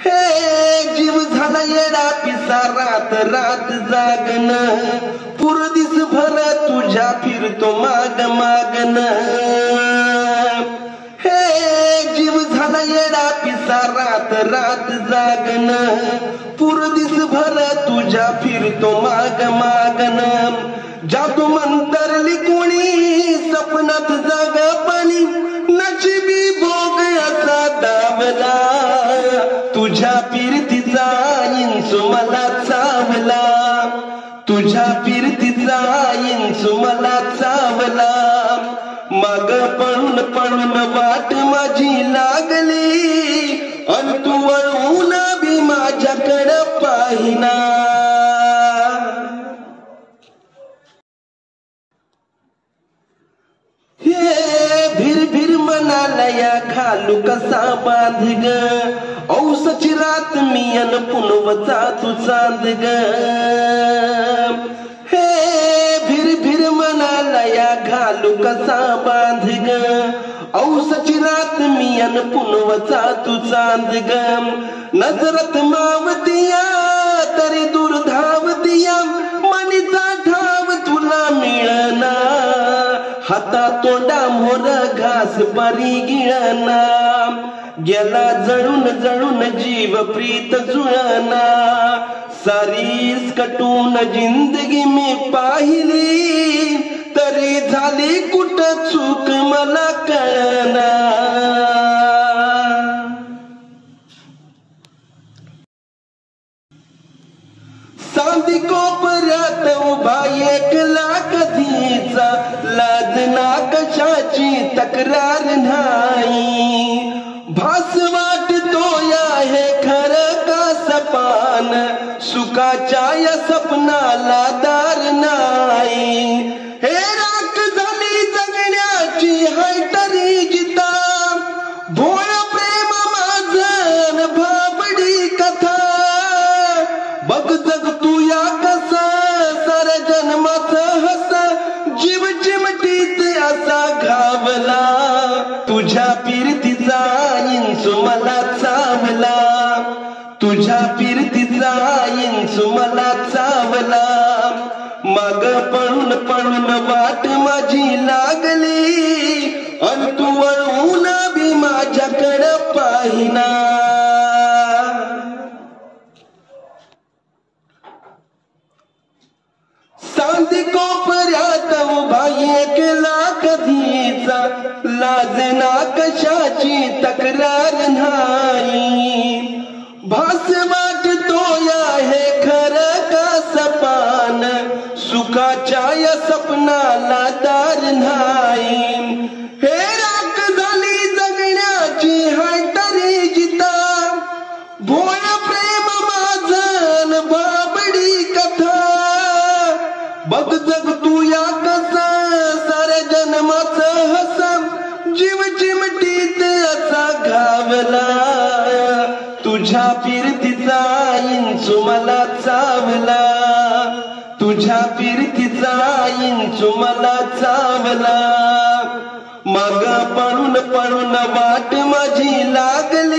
हे जीव झाला येडा पिसा रात रात जागन पुरदिस भर तुझ्या फिरतो माग मागन हे जीव झाला येडा पिसा रात रात जागन पुरदिस भर तुझ्या फिरतो माग मागन जादू मंतरली कोणी सपनात जाग पाणी नशिबी भोग असा दावला तुझ्या फिरतीचा इंसू मला चावला तुझ्या फिरतीचा इंसू मला चावला माग पळून पळून वाट माझी लागली अन तू वळून बी माझ्याकडं पाहिना हे भिर भिर मनालया घालू कसा बांध ग औसची रात मी अन पुनवचा तू चांद ग हे भिर भिर मनालया घालू कसा बांध ग औसची रात मी अन पुनवचा तू चांद ग नजरत मावतिया तरी दूर धावतिया मनीचा ठाव तुला मिळना हाता तोंडा मोर घास परी गिळना गेला जळून जळून जीव प्रीत जुळना सारीस कटून जिंदगी मी पाहिली तरी झाली कुठ चूक मला कळना सांदी कोपऱ्यात उभा एकला कधीचा लाज ना कशाची तक्रार नाही भास वाटतो या हे खरं का सपान सुखाच्या या सपनाला दार नाही हे राख झाली जगण्याची हाय तरी जिता भोळ प्रेम माझं भाबडी कथा बघ जग तू या कसा साऱ्या जन्माचं हस जीव चिमटीत असा घावला तुझ्या फिरतीचा इंसू मला चावला तुझ्या फिरतीचा इंसू मला चावला माग पळून पळून वाट माझी लागली अन तू वळून बी माझ्याकडं पाहिना सांदी कोपऱ्यात उभा एकला कधीचा लाज ना कशाची तक्रार नाही भास वाटतो या हे खरं का सपान सुखाच्या या सपनाला दार नाही हे राख झाली जगण्याची हाय तरी जिता भोळ प्रेम माझं बाबडी कथा बघ जग तू या कसा साऱ्या जन्माचं हसम जीव चिमटीत असा घावला तुझ्या फिरतीचा इंचू मला चावला तुझ्या फिरतीचा इंचू मला चावला माग पळून पळून वाट माझी लागली